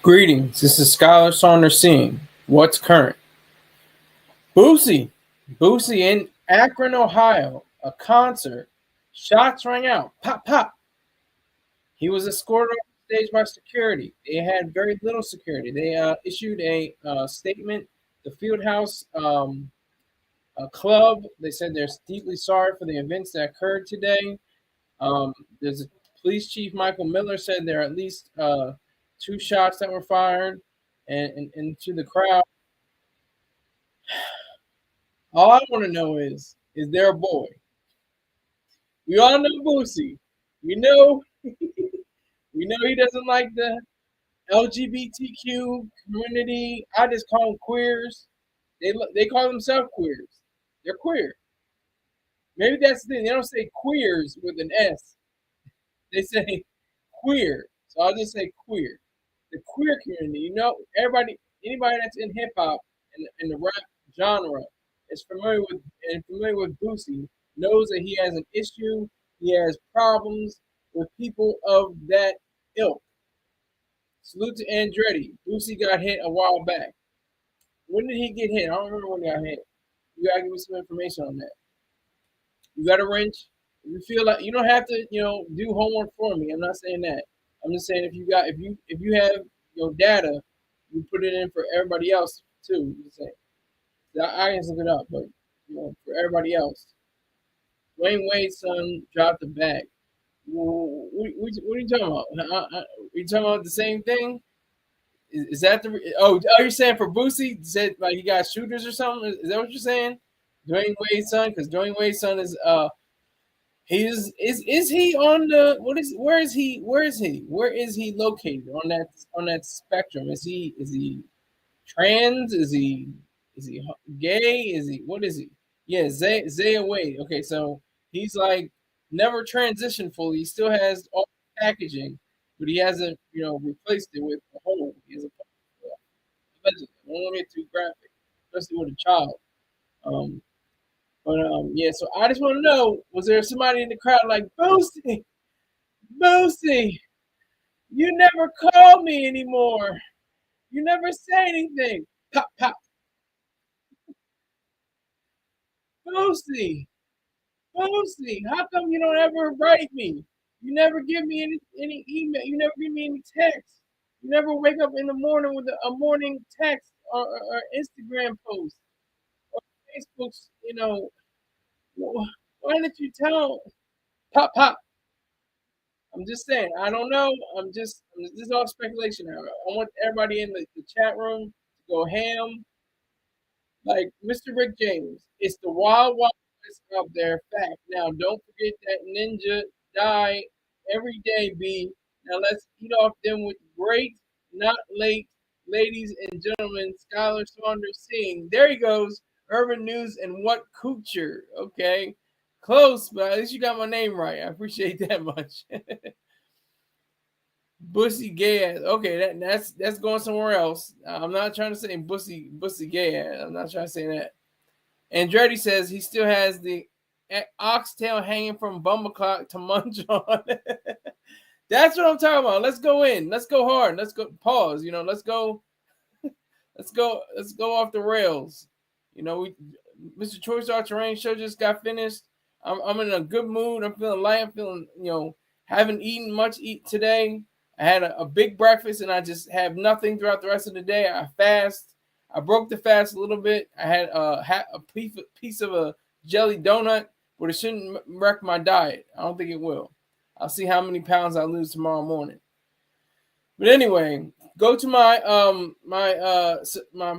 Greetings, this is Scholar Saunders seeing what's current. Boosie in Akron, Ohio, a concert. Shots rang out, pop, pop. He was escorted off the stage by security. They had very little security. They issued a statement. The Fieldhouse Club, they said they're deeply sorry for the events that occurred today. There's a police chief, Michael Miller, said there are at least two shots that were fired and into the crowd. All I want to know is there a boy? We all know Boosie. We know we know he doesn't like the LGBTQ community. I just call them queers. They call themselves queers. They're queer. Maybe that's the thing. They don't say queers with an S. They say queer. So I'll just say queer. The queer community. Anybody that's in hip hop and in the rap genre is familiar with Boosie knows that he has an issue. He has problems with people of that ilk. Salute to Andretti. Boosie got hit a while back. When did he get hit? I don't remember when he got hit. You gotta give me some information on that. You got a wrench? If you feel like you don't have to, do homework for me. I'm not saying that. I'm just saying if you have your data, you put it in for everybody else too. You say I can look it up, but for everybody else, Dwayne Wade's son dropped the bag. What are you talking about? Are you talking about the same thing? Is that the? Oh, you're saying for Boosie said like he got shooters or something? Is that what you're saying? Dwayne Wade's son, because Dwayne Wade's son is is he on the where is he located on that spectrum? Is he trans? Is he gay? Is he what is he? Yeah, Zaya Wade. Okay, so he's like never transitioned fully. He still has all the packaging, but he hasn't replaced it with a hole. He has a allegedly. I don't want to get too graphic, especially with a child. Um, yeah. So I just want to know: was there somebody in the crowd like Boosie? You never call me anymore. You never say anything. Pop, pop. Boosie, Boosie, how come you don't ever write me? You never give me any email. You never give me any text. You never wake up in the morning with a morning text or Instagram post or Facebook's. Why didn't you tell? Pop, pop. I'm just saying. I don't know. This is all speculation. I want everybody in the chat room to go ham. Like Mr. Rick James, it's the wild, wild west out there. Fact. Now, don't forget that Ninja die every day, B. Now, let's eat off them with great, not late, ladies and gentlemen, Scholar Saunders sing. There he goes. Urban News and What Culture. Okay. Close, but at least you got my name right. I appreciate that much. Bussy gay ass. Okay, that's going somewhere else. I'm not trying to say bussy gay ass. I'm not trying to say that. Andretti says he still has the oxtail hanging from Bumbleclock to munch on. That's what I'm talking about. Let's go in. Let's go hard. Let's go pause. Let's go. Let's go off the rails. Mr. Choice Art Terrain show just got finished. I'm in a good mood. I'm feeling light. I'm feeling, haven't eaten much today. I had a big breakfast and I just have nothing throughout the rest of the day. I fast. I broke the fast a little bit. I had a piece of a jelly donut, but it shouldn't wreck my diet. I don't think it will. I'll see how many pounds I lose tomorrow morning. But anyway, go to my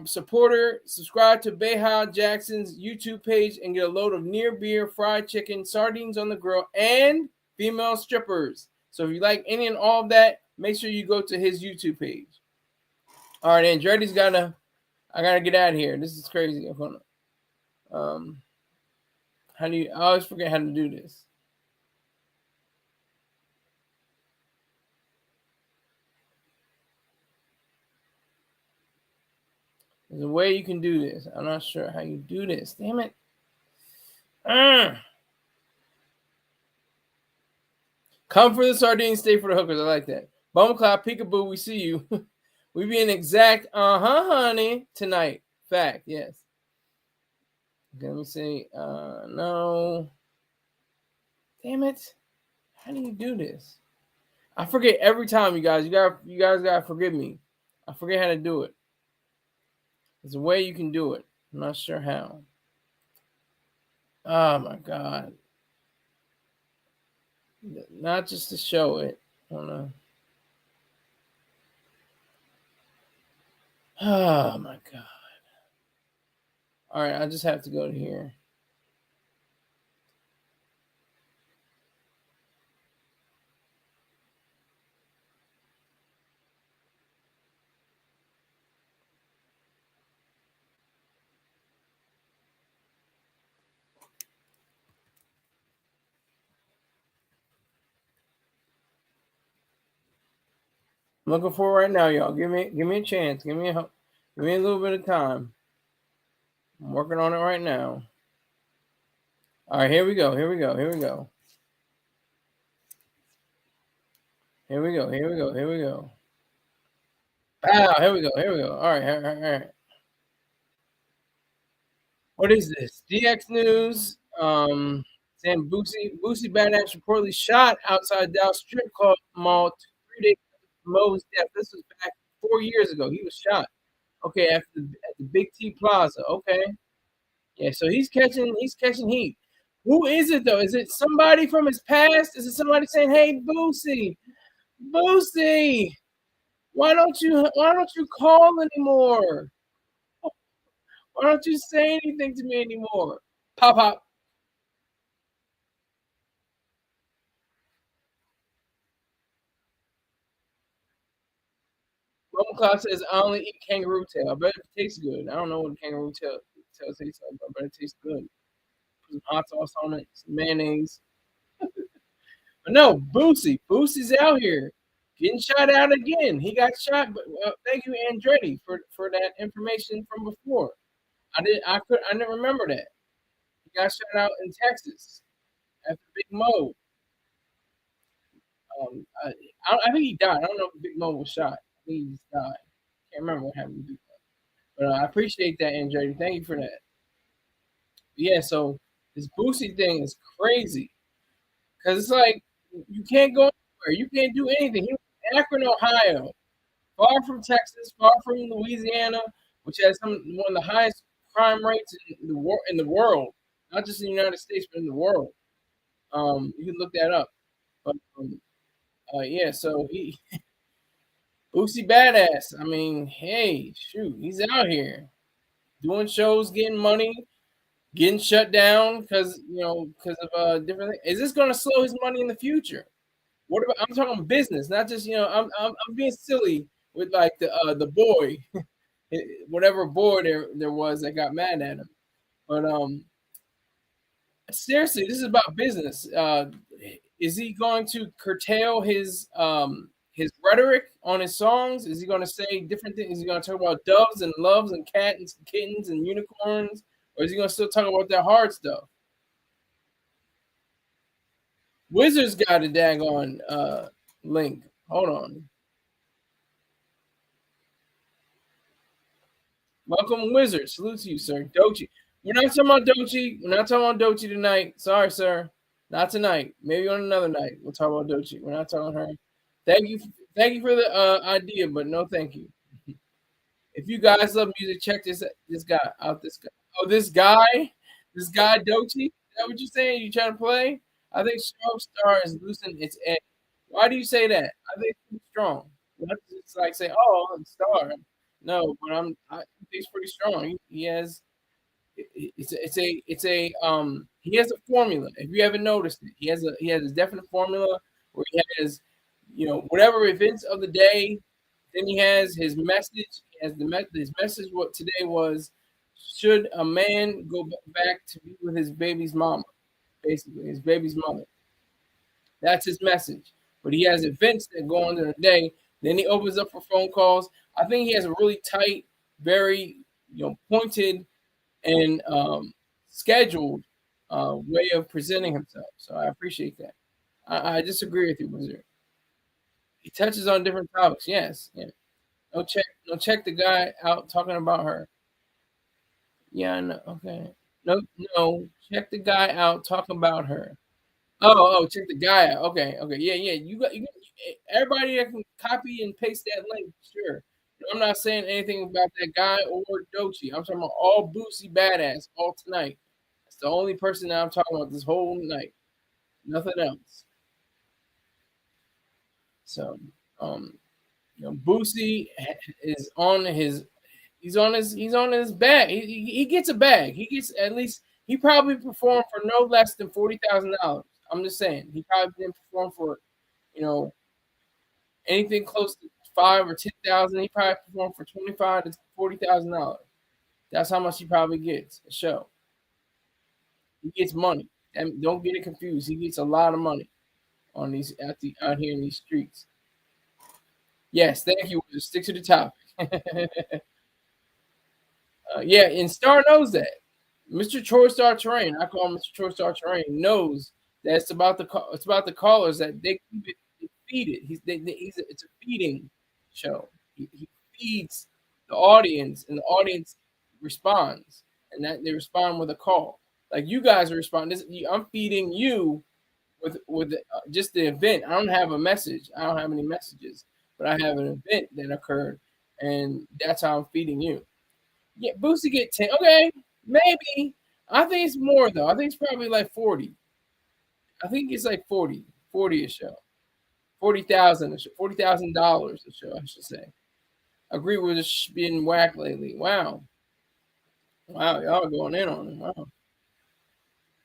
supporter, subscribe to Beha Jackson's YouTube page and get a load of near beer, fried chicken, sardines on the grill, and female strippers. So if you like any and all of that, make sure you go to his YouTube page. All right, Andretti's I gotta get out of here. This is crazy. Hold on. I always forget how to do this. There's a way you can do this. I'm not sure how you do this. Damn it. Come for the sardines, stay for the hookers. I like that. Bumblecloud, peekaboo, we see you. We being exact. Honey. Tonight. Fact. Yes. Okay, let me see. No. Damn it. How do you do this? I forget every time, you guys. You guys gotta forgive me. I forget how to do it. There's a way you can do it. I'm not sure how. Oh my god. Not just to show it. Hold on. Oh my god. All right, I just have to go to here. I'm looking for it right now, y'all. Give me a chance. Give me a little bit of time. I'm working on it right now. All right, here we go. Here we go. Here we go. Here we go. Here we go. Here we go. Ah, here we go. Here we go. All right. All right. All right. What is this? DX News. Saying Boosie Badass reportedly shot outside Dallas strip club mall 3 days after Mo's death. This was back 4 years ago. He was shot. Okay, at the Big T Plaza. Okay. Yeah, so he's catching heat. Who is it though? Is it somebody from his past? Is it somebody saying, "Hey, Boosie, Boosie, why don't you call anymore? Why don't you say anything to me anymore?" Pop pop. Roman Cloud says, "I only eat kangaroo tail. I bet it tastes good. I don't know what kangaroo tail tastes like, but I bet it tastes good. Put some hot sauce on it, some mayonnaise." But no, Boosie's out here getting shot out again. He got shot, but thank you, Andretti, for that information from before. I didn't remember that. He got shot out in Texas after Big Mo. I think he died. I don't know if Big Mo was shot. I think he just died. Can't remember what happened to Big Mo. But I appreciate that, Andretti. Thank you for that. Yeah, so this Boosie thing is crazy because it's like you can't go anywhere. You can't do anything. He was in Akron, Ohio, far from Texas, far from Louisiana, which has one of the highest crime rates in the world, not just in the United States, but in the world. You can look that up. But yeah, so he Boosie Badass. I mean, hey, shoot, he's out here doing shows, getting money, getting shut down because of different things. Is this going to slow his money in the future? What about? I'm talking business, not just I'm being silly with like the boy, whatever boy there was that got mad at him. But seriously, this is about business. Is he going to curtail his rhetoric on his songs? Is he going to say different things? Is he going to talk about doves and loves and cats and kittens and unicorns, or is he going to still talk about that hard stuff? Wizards got a daggone link. Hold on. Welcome, Wizard. Salute to you, sir. Dochi. We're not talking about Dochi. We're not talking about Dochi tonight. Sorry, sir. Not tonight. Maybe on another night. We'll talk about Dochi. We're not talking her. Thank you. Thank you for the idea, but no thank you. If you guys love music, check this guy out. This guy. Oh, this guy Dochi. Is that what you're saying? You trying to play? I think Strong Star is losing its edge. Why do you say that? I think it's strong. Not just like say, "Oh, it's Star." No, but I think he's pretty strong. He has he has a formula. If you haven't noticed it, he has a definite formula where he has whatever events of the day. Then he has his message. He has his message. What today was: should a man go back to be with his baby's mama, basically his baby's mother? That's his message. But he has events that go on in the day. Then he opens up for phone calls. I think he has a really tight, very pointed and scheduled way of presenting himself. So I appreciate that. I disagree with you, Wizard. He touches on different topics. Yes. Yeah. check the guy out talking about her. Yeah, I know. Okay. No, no, check the guy out talking about her. Check the guy out. Okay, okay, yeah, yeah. Everybody that can copy and paste that link, sure. I'm not saying anything about that guy or Dochi. I'm talking about all Boosie badass all tonight. That's the only person that I'm talking about this whole night. Nothing else. So, um, Boosie is on his. He's on his bag. He gets a bag. He gets at least. He probably performed for no less than $40,000. I'm just saying. He probably didn't perform for, you know, anything close to 5 or 10,000. He probably performed for $25,000 to $40,000. That's how much he probably gets a show. He gets money. And don't get it confused. He gets a lot of money on these out here in these streets. Yes, thank you. Just stick to the topic. Yeah, and Star knows that. Mr. Troy Star Terrain, I call him Mr. Troy Star Terrain, knows that it's about the callers that they keep it, they feed it. It's a feeding show. He feeds the audience, and the audience responds, and that they respond with a call. Like you guys are responding. I'm feeding you with just the event. I don't have a message. I don't have any messages, but I have an event that occurred, and that's how I'm feeding you. Yeah, Boosie get 10. Okay, maybe. I think it's more though. I think it's probably like 40. I think it's like 40. 40 a show. 40,000 a show. $40,000 a show, I should say. I agree with this being whacked lately. Wow. Wow, y'all going in on it.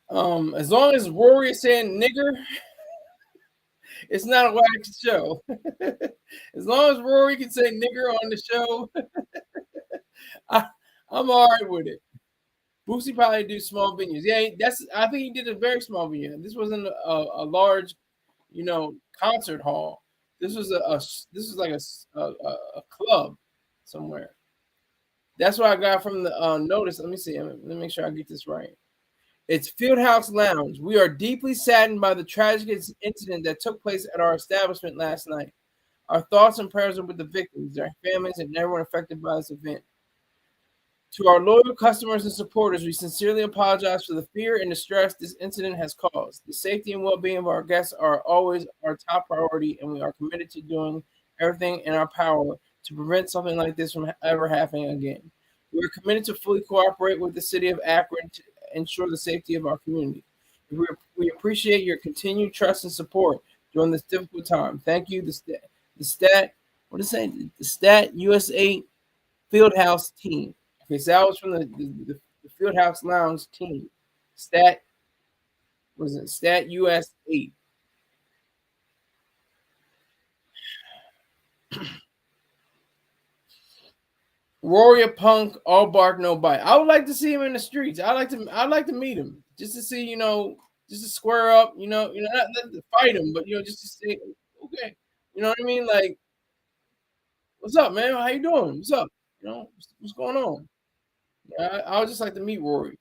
Wow. As long as Rory is saying nigger, it's not a whack show. As long as Rory can say nigger on the show, I, I'm all right with it. Boosie probably do small venues. Yeah, that's. I think he did a very small venue. This wasn't a large, concert hall. This was this was like a club somewhere. That's what I got from the notice. Let me see. Let me make sure I get this right. It's Fieldhouse Lounge. We are deeply saddened by the tragic incident that took place at our establishment last night. Our thoughts and prayers are with the victims, their families, and everyone affected by this event. To our loyal customers and supporters, we sincerely apologize for the fear and distress this incident has caused. The safety and well-being of our guests are always our top priority, and we are committed to doing everything in our power to prevent something like this from ever happening again. We are committed to fully cooperate with the city of Akron to ensure the safety of our community. We appreciate your continued trust and support during this difficult time. Thank you, what is it? The Stat USA Fieldhouse team. Okay, so that was from the Fieldhouse Lounge team. Stat was it Stat US 8. Warrior Punk, all bark, no bite. I would like to see him in the streets. I'd like to meet him just to see, just to square up, not to fight him, but just to say, okay, you know what I mean? Like, what's up, man? How you doing? What's up? What's going on? I would just like to meet Rory,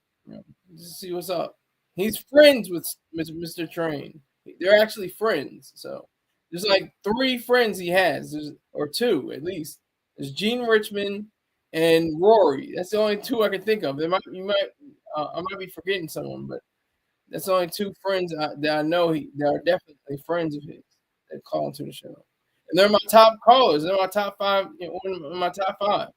just to see what's up. He's friends with Mr. Train. They're actually friends. So there's like three friends he has, or two at least. There's Gene Richmond and Rory. That's the only two I can think of. I might be forgetting someone, but that's the only two friends that I know that are definitely friends of his that call into the show. And they're my top callers. They're my top five. One of my top five.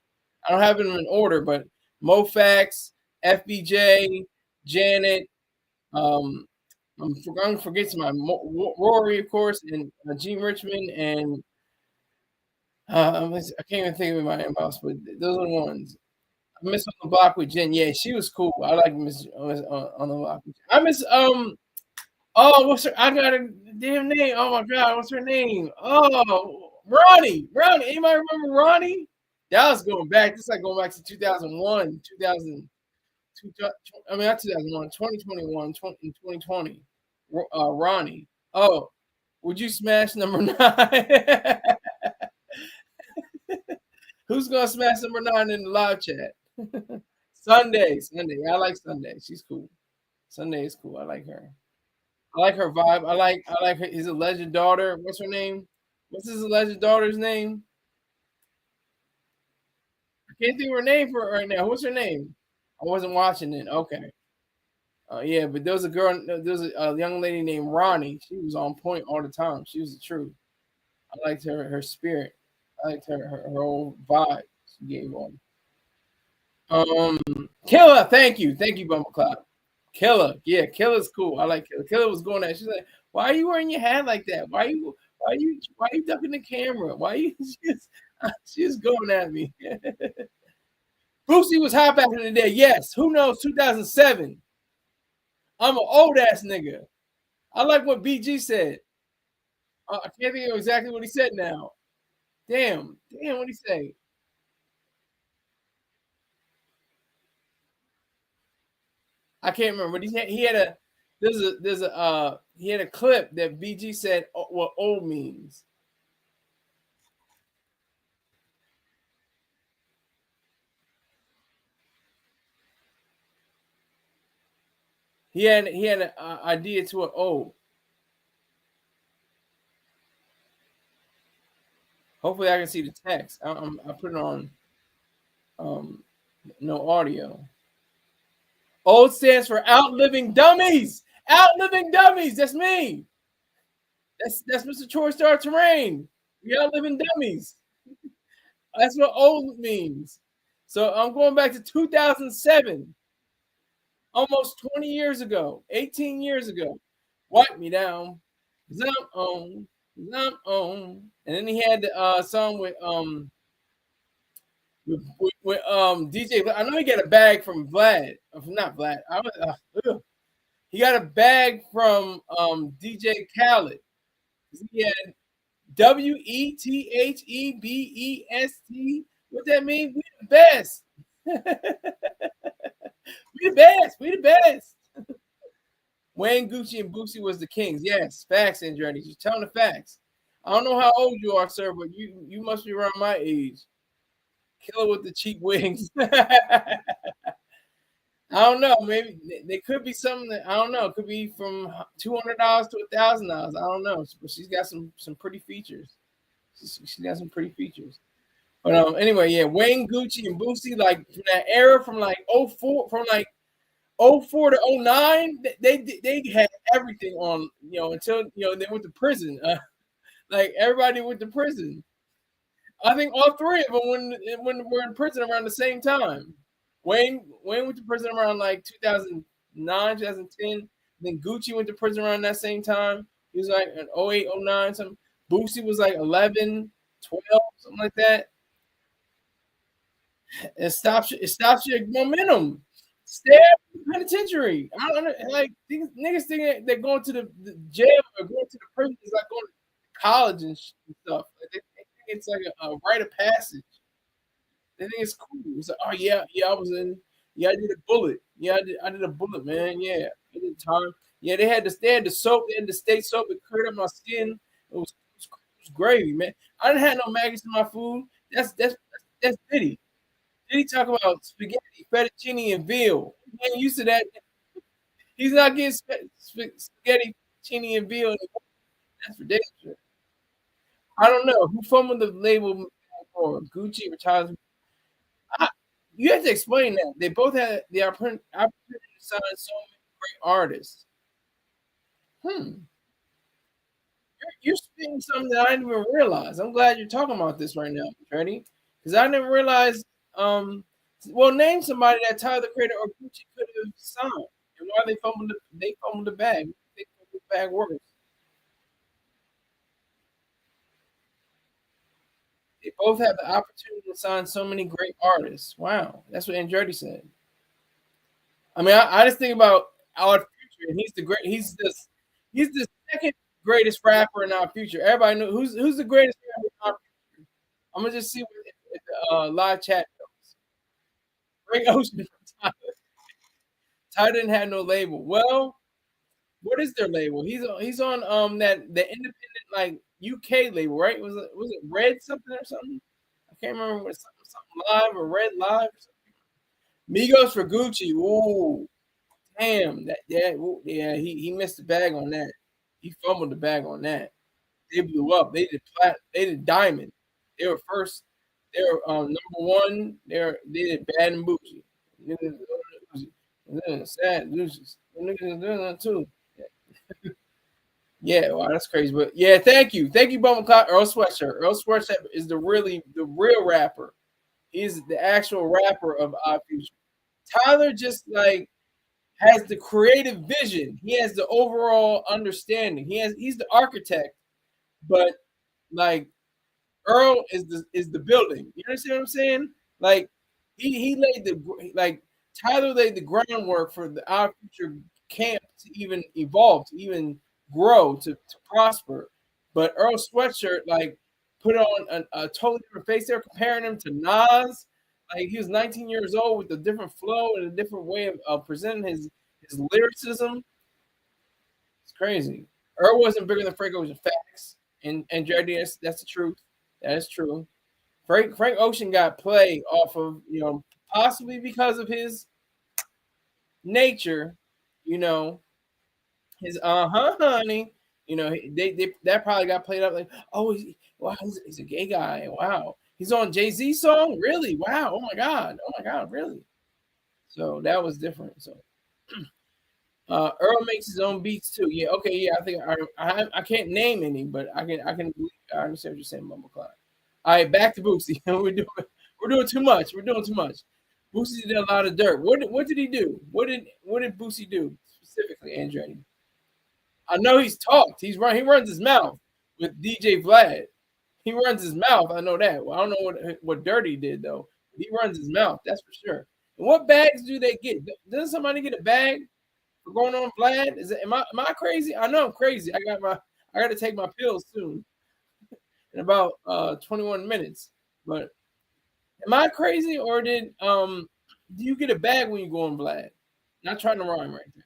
I don't have them in order, but Mofax, FBJ, Janet. I'm going to forget some. Rory, of course, and Gene Richmond, and I can't even think of my inbox, but those are the ones. I miss on the block with Jen. Yeah, she was cool. I like Miss on the block. I miss Oh, what's her? I got a damn name. Oh my god, what's her name? Oh, Ronnie. Ronnie. Anybody remember Ronnie? That was going back. This is like going back to 2001, 2000. I mean, not 2001, 2021, 2020. Ronnie. Oh, would you smash number 9? Who's gonna smash number 9 in the live chat? Sunday. I like Sunday. She's cool. Sunday is cool. I like her. I like her vibe. I like her. His alleged daughter. What's her name? What's his alleged daughter's name? I can't think of her name for it right now. What's her name? I wasn't watching it. Okay. Yeah, but there was a girl. There was a young lady named Ronnie. She was on point all the time. She was the truth. I liked her spirit. I liked her whole vibe she gave on. Um, Killer. Thank you, Bumble Cloud. Killer. Yeah, Killer's cool. I like Killer. Killer was going at. She's like, "Why are you wearing your hat like that? Why you ducking the camera? Why you?" She's going at me. Boosie was hot back in the day. Yes. Who knows? 2007. I'm an old ass nigga. I like what BG said. I can't think of exactly what he said now. Damn, what he say? I can't remember. But he had a he had a clip that BG said what old means. He had an idea to what old. Hopefully, I can see the text. I put it on um no audio. Old stands for outliving dummies. Outliving dummies. That's me. That's Mr. Troy Star Terrain. We outliving dummies. That's what old means. So I'm going back to 2007, almost 20 years ago, 18 years ago. Wipe me down. 'Cause I'm on. 'Cause I'm on. And then he had the song with DJ. I know he got a bag from Vlad. Not Vlad. He got a bag from DJ Khaled. He had WETHEBEST. What that mean? We the best. We the best. We the best. Wayne Gucci and Boosie was the kings. Yes, facts, Andretti. You're telling the facts. I don't know how old you are, sir, but you must be around my age. Killer with the cheap wings. I don't know. Maybe they could be something that I don't know. It could be from $200 to $1,000. I don't know. But she's got some pretty features. She got some pretty features. But anyway, yeah, Wayne Gucci and Boosie, like from that era, from like '04, from like '04 to '09, they had everything on, until they went to prison. Like everybody went to prison. I think all three of them when were in prison around the same time. Wayne went to prison around like 2009, 2010. Then Gucci went to prison around that same time. He was like in '08, '09, something. Boosie was like 11, 12, something like that. It stops your momentum. Stay out of the penitentiary. I don't know, like these niggas think they're going to the jail or going to the prison is like going to college and stuff. Like they think it's like a rite of passage. They think it's cool. It's like, oh yeah, I was in. Yeah, I did a bullet. Yeah, I did a bullet, man. Yeah, I did time. Yeah, they had the soap. They had the state soap. It cleared up my skin. It was gravy, man. I didn't have no maggots in my food. That's Diddy. Diddy talk about spaghetti, fettuccine, and veal. He ain't used to that. He's not getting spaghetti, fettuccine, and veal anymore. That's ridiculous. I don't know who fumbled the label for Gucci retires. I, you have to explain that. They both had the opportunity to sign so many great artists. Hmm. You're spitting something that I didn't even realize. I'm glad you're talking about this right now, Freddie, because I didn't realize. Well, name somebody that Tyler the Creator or Gucci could have signed, and why they fumbled the bag. They fumbled the bag worse. They both have the opportunity to sign so many great artists. Wow, that's what Andretti said. I mean, I just think about our future, and he's the great. He's the second greatest rapper in our future. Everybody know who's the greatest rapper in our future. I'm gonna just see if the live chat goes. Frank Ocean. Ty didn't have no label. Well, what is their label? He's on the independent like UK label, right? Was it Red something or something? I can't remember what something live or Red Live or something. Migos for Gucci. Ooh, damn. Yeah, he missed the bag on that. He fumbled the bag on that. They blew up. They did diamond. They were first They're number one. They did Bad and Bougie. And then Sad Lucius. Niggas is doing that too. Yeah, wow, that's crazy. But yeah, thank you, Bumble Clock. Earl Sweatshirt. Earl Sweatshirt is the real rapper. He's the actual rapper of Odd Future. Tyler just like has the creative vision. He has the overall understanding. He's the architect, but like Earl is the building. You understand what I'm saying? Like he laid the like Tyler laid the groundwork for the our future camp to even evolve, to even grow, to prosper. But Earl Sweatshirt like put on a totally different face. They're comparing him to Nas. Like he was 19 years old with a different flow and a different way of presenting his lyricism. It's crazy. Earl wasn't bigger than Frank Ocean. Facts. And JD, that's the truth. That is true. Frank Ocean got play off of, possibly because of his nature, you know, his honey, they that probably got played up like, oh, wow, he's a gay guy. Wow. He's on Jay-Z song? Really? Wow. Oh my God. Oh my God, really? So that was different. So Earl makes his own beats too. Yeah, okay, yeah. I think I can't name any, but I understand what you're saying, Mumblecloud. All right, back to Boosie. We're doing too much. We're doing too much. Boosie did a lot of dirt. What did he do? What did Boosie do specifically, Andretti? I know he's talked. He runs his mouth with DJ Vlad. He runs his mouth. I know that. Well, I don't know what Dirty did though. He runs his mouth. That's for sure. And what bags do they get? Doesn't somebody get a bag for going on Vlad? Am I crazy? I know I'm crazy. I got to take my pills soon in about 21 minutes. But am I crazy or do you get a bag when you go on Vlad? Not trying to rhyme right there.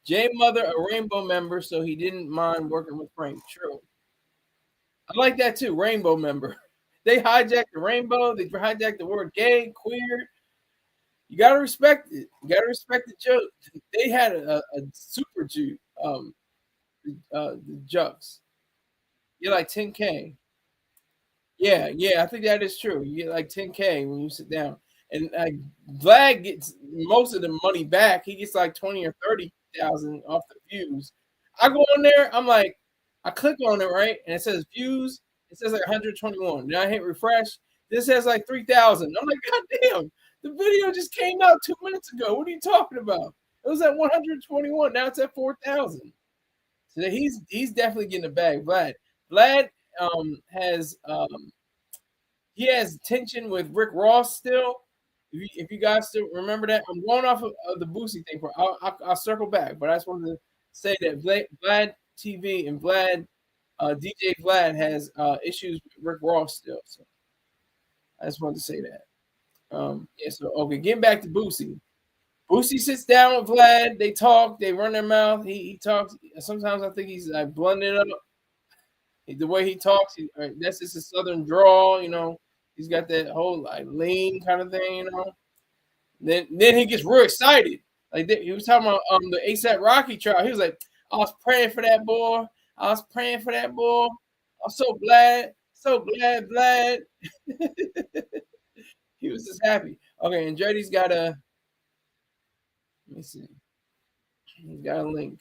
Jay Mother, a Rainbow member, so he didn't mind working with Frank. True. I like that too. Rainbow member. They hijacked the rainbow. They hijacked the word gay, queer. You gotta respect it. You gotta respect the joke. They had a super juke. The Jux. You're like 10K. Yeah, yeah, I think that is true. You get like 10K when you sit down, and Vlad gets most of the money back. He gets like 20 or 30,000 off the views. I go on there, I'm like, I click on it right, and it says views. It says like 121. Then I hit refresh. This has like 3,000. I'm like, God damn, the video just came out 2 minutes ago. What are you talking about? It was at 121. Now it's at 4,000. So he's definitely getting a bag. Vlad has he has tension with Rick Ross still. If you guys still remember that, I'm going off of the Boosie thing. I'll circle back, but I just wanted to say that Vlad TV and DJ Vlad has issues with Rick Ross still. So I just wanted to say that. Yeah. So okay, getting back to Boosie. Boosie sits down with Vlad. They talk. They run their mouth. He talks. Sometimes I think he's like blending up. The way he talks, that's just a southern drawl, He's got that whole like lean kind of thing. Then he gets real excited. Like he was talking about the ASAP Rocky trial. He was like, I was praying for that boy. I was praying for that boy. I'm so glad. He was just happy. Okay, and JD's got let me see. He's got a link.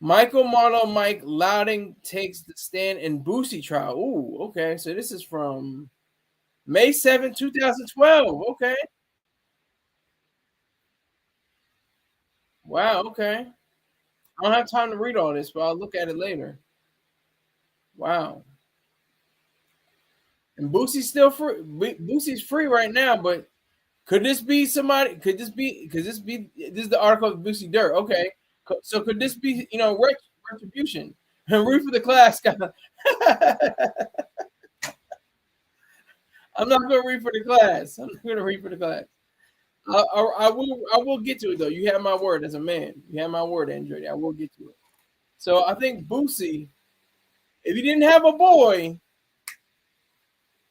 Michael Marlowe Mike Loudon takes the stand in Boosie trial. Ooh, okay. So this is from May 7, 2012. Okay. Wow, okay. I don't have time to read all this, but I'll look at it later. Wow. And Boosie's still free. Boosie's free right now, but could this be somebody? This is the article of Boosie Dirt. Okay. So could this be, retribution? And read for the class, guy. I'm not going to read for the class. I'm not going to read for the class. I will get to it though. You have my word as a man. You have my word, Andrew. I will get to it. So I think Boosie, if he didn't have a boy,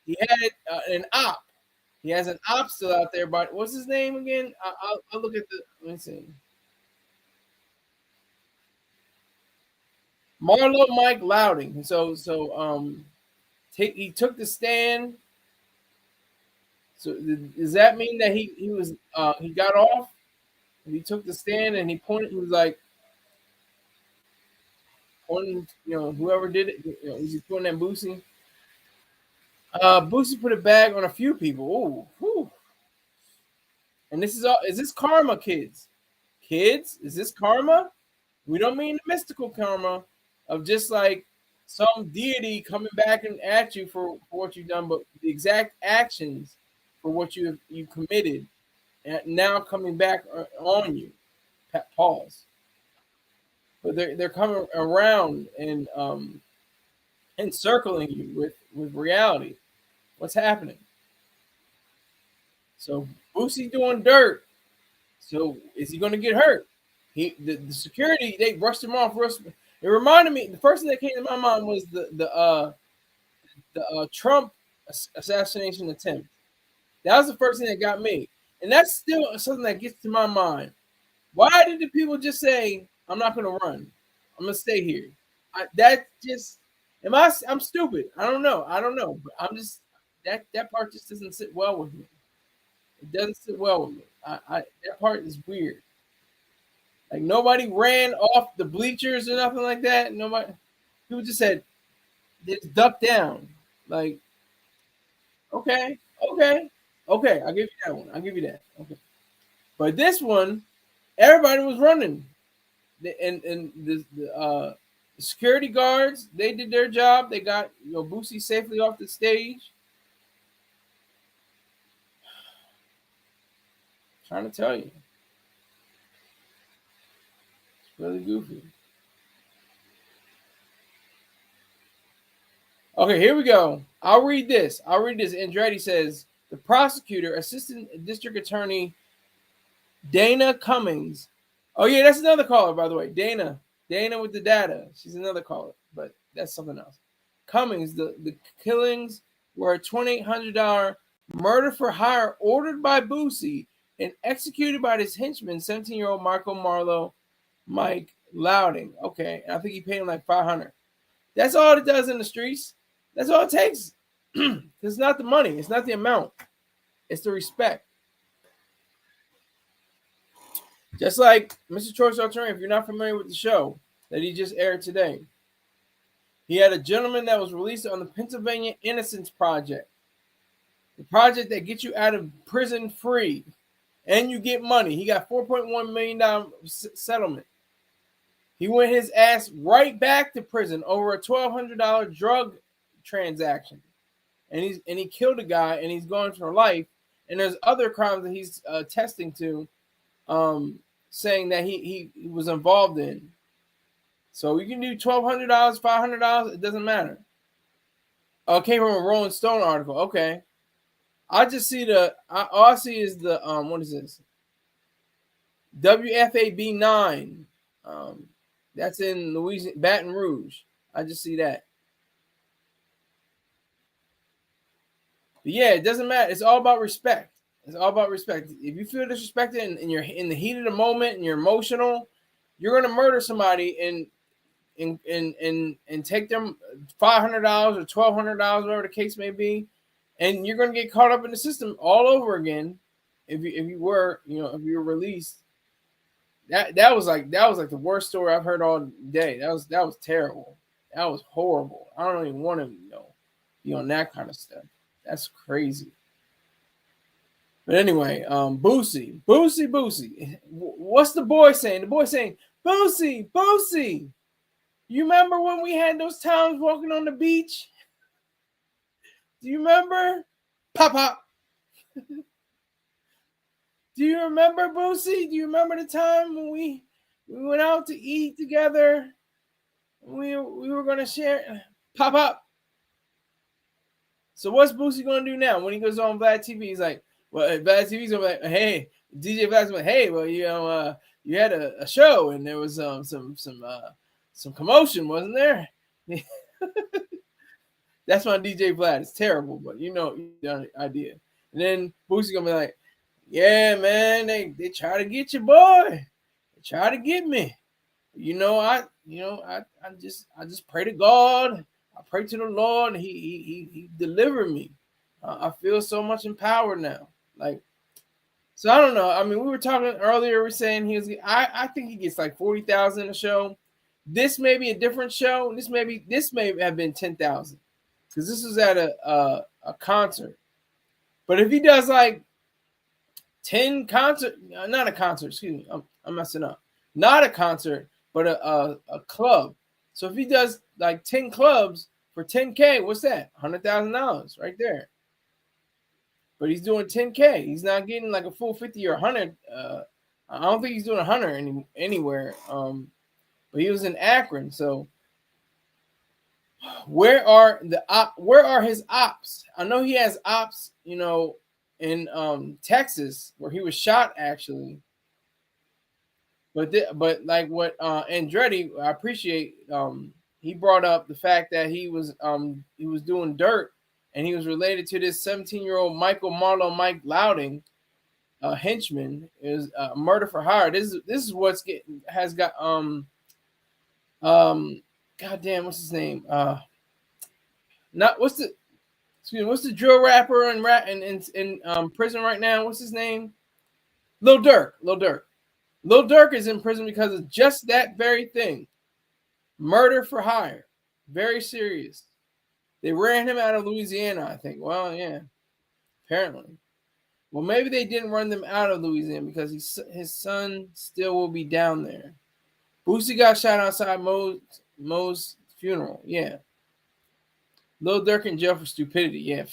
he had an op. He has an op still out there. But what's his name again? I'll look at the. Let me see. Marlo Mike Louding. He took the stand. So does that mean that he got off? He took the stand and he pointed. He was like pointing, whoever did it. Was he pointing at Boosie? Boosie put a bag on a few people. Ooh, whew. And this is all. Is this karma, kids? Kids, is this karma? We don't mean the mystical karma of just like some deity coming back and at you for what you've done, but the exact actions for what you committed and now coming back on you. Pause. But they're coming around and encircling you with reality. What's happening? So Boosie doing dirt. So is he going to get hurt? The security, they rushed him off. It reminded me, the first thing that came to my mind was the Trump assassination attempt. That was the first thing that got me, and that's still something that gets to my mind. Why did the people just say, "I'm not going to run. I'm going to stay here"? That just I'm stupid. I don't know. But I'm just that part just doesn't sit well with me. It doesn't sit well with me. That part is weird. Like nobody ran off the bleachers or nothing like that. Nobody. People just said, "Just duck down." Like, okay, okay, okay. I'll give you that one. I'll give you that. Okay. But this one, everybody was running, and the security guards, they did their job. They got Boosie safely off the stage. Trying to tell you, it's really goofy. Okay, here we go. I'll read this. Andretti says the prosecutor, Assistant District Attorney Dana Cummings. Oh yeah, that's another caller, by the way. Dana with the data. She's another caller, but that's something else. Cummings, the killings were a $2,800 murder for hire ordered by Boosie and executed by his henchman, 17-year-old Michael Marlowe, Mike Louding. Okay, I think he paid him like $500. That's all it does in the streets. That's all it takes. It's not the money. It's not the amount. It's the respect. Just like Mr. Choice Alternative, if you're not familiar with the show that he just aired today, he had a gentleman that was released on the Pennsylvania Innocence Project, the project that gets you out of prison free and you get money. He got $4.1 million settlement. He went his ass right back to prison over a $1,200 drug transaction, and he killed a guy, and he's going for life. And there's other crimes that he's testing to, saying that he was involved in. So you can do $1,200, $500. It doesn't matter. Oh, it came from a Rolling Stone article. Okay, I just see all I see is the what is this? WFAB 9. That's in Louisiana, Baton Rouge. I just see that. But yeah, it doesn't matter. It's all about respect. It's all about respect. If you feel disrespected and you're in the heat of the moment and you're emotional, you're gonna murder somebody and take them $500 or $1,200, whatever the case may be, and you're gonna get caught up in the system all over again. If you were released. That was like the worst story I've heard all day. That was terrible. That was horrible. I don't even want to be on that kind of stuff. That's crazy. But anyway, Boosie. What's the boy saying? The boy saying, Boosie. You remember when we had those times walking on the beach? Do you remember? Pop. Do you remember, Boosie? Do you remember the time when we went out to eat together? We were gonna share. Pop. So what's Boosie gonna do now when he goes on Vlad TV? He's like, well, Vlad TV's gonna be like, hey, DJ Vlad's like, hey, well, you had a show and there was some commotion, wasn't there? That's my DJ Vlad. It's terrible, but the idea. And then Boosie's gonna be like, yeah, man, they try to get you, boy. They try to get me. I just pray to God. I pray to the Lord, and He delivered me. I feel so much empowered now. Like, so I don't know. I mean, we were talking earlier. We are saying he was. I think he gets like 40,000 a show. This may be a different show. This may have been 10,000 because this was at a concert. But if he does like 10 concert, not a concert. Excuse me, I'm messing up. Not a concert, but a club. So if he does like 10 clubs for 10K, what's that? $100,000 right there. But he's doing 10K. He's not getting like a full 50 or 100. I don't think he's doing 100 anywhere. But he was in Akron. So where are his ops? I know he has ops, in Texas where he was shot actually. But like what Andretti, I appreciate. He brought up the fact that he was doing dirt, and he was related to this 17-year-old Michael Marlowe Mike Louding, henchman, is murder for hire. This is what's has got goddamn, what's his name? Not what's the drill rapper in prison right now? What's his name? Lil Durk. Lil Durk is in prison because of just that very thing. Murder for hire. Very serious. They ran him out of Louisiana, I think. Well, yeah. Apparently. Well, maybe they didn't run them out of Louisiana because his son still will be down there. Boosie got shot outside Mo's funeral. Yeah. Lil Durk in jail for stupidity. Yeah.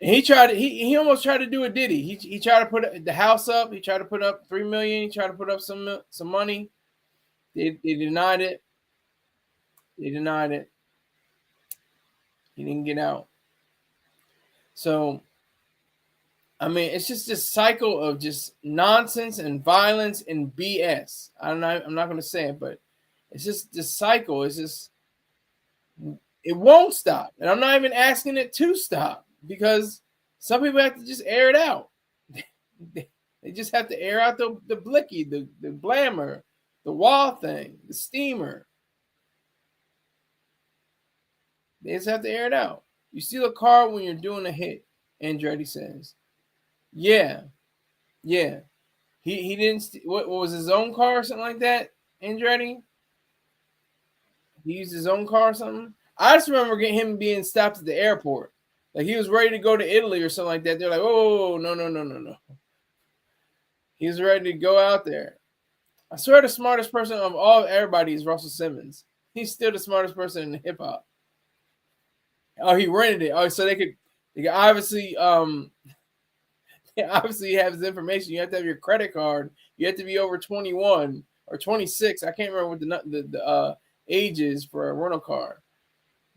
And he almost tried to do a Diddy. He tried to put the house up. He tried to put up $3 million. He tried to put up some money. They denied it. He didn't get out. So, I mean, it's just this cycle of just nonsense and violence and BS. I'm not going to say it, but it's just this cycle. It's just, it won't stop. And I'm not even asking it to stop because some people have to just air it out. They just have to air out the blicky, the blammer, the wall thing, the steamer. They just have to air it out. You steal a car when you're doing a hit, Andretti says. Yeah. He didn't. What was his own car or something like that, Andretti? He used his own car or something. I just remember him being stopped at the airport. Like he was ready to go to Italy or something like that. They're like, oh, no. He was ready to go out there. I swear the smartest person of everybody is Russell Simmons. He's still the smartest person in hip hop. Oh, he rented it. Oh, so they could obviously obviously have his information. You have to have your credit card. You have to be over 21 or 26. I can't remember what the age is for a rental car.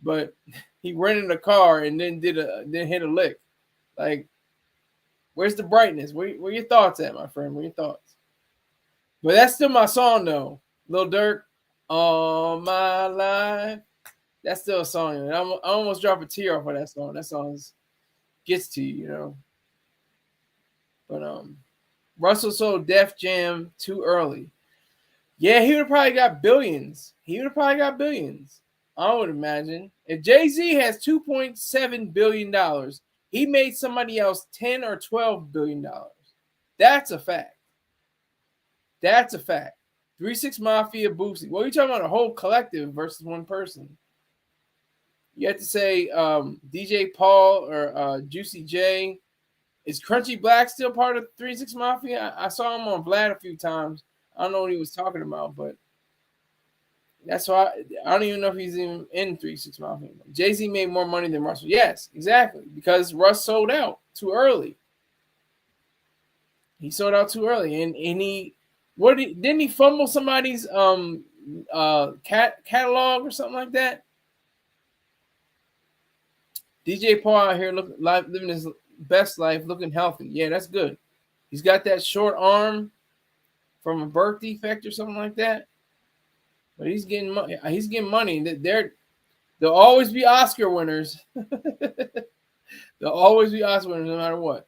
But he rented a car and then hit a lick. Like, where's the brightness? Where your thoughts at, my friend? Where your thoughts? But that's still my song though. Lil Durk, All My Life. That's still a song. I almost dropped a tear off of that song. That song gets to you, But Russell sold Def Jam too early. Yeah, he would have probably got billions. I would imagine. If Jay-Z has $2.7 billion, he made somebody else $10 or $12 billion. That's a fact. 3 6 Mafia, Boosie. Well, you're talking about a whole collective versus one person. You have to say DJ Paul or Juicy J. Is Crunchy Black still part of 3 6 Mafia? I saw him on Vlad a few times. I don't know what he was talking about, but that's why I don't even know if he's even in 3 6 Mafia. Jay-Z made more money than Russell. Yes, exactly. Because Russ sold out too early. He sold out too early. And he didn't he fumble somebody's catalog or something like that? DJ Paul out here living his best life, looking healthy. Yeah, that's good. He's got that short arm from a birth defect or something like that. But he's getting money. There'll always be Oscar winners. There'll always be Oscar winners no matter what.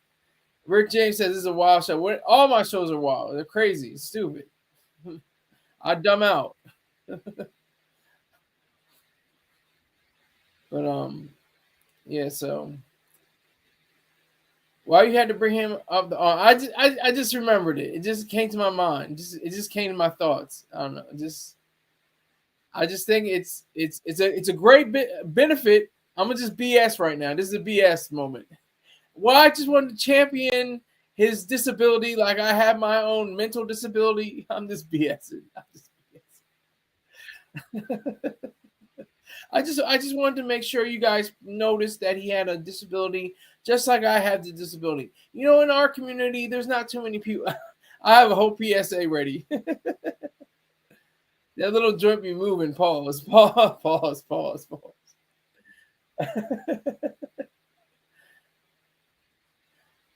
Rick James says this is a wild show. All my shows are wild. They're crazy. It's stupid. I dumb out. But yeah. So why you had to bring him up? I just remembered it. It just came to my mind. It just came to my thoughts. I don't know. I just think it's a great benefit. I'm gonna just BS right now. This is a BS moment. Well, I just wanted to champion his disability like I have my own mental disability. I'm just BSing. I'm just BSing. I just wanted to make sure you guys noticed that he had a disability, just like I have the disability. You know, in our community, there's not too many people. I have a whole PSA ready. That little joint be moving. Pause. Pause. Pause. Pause. Pause.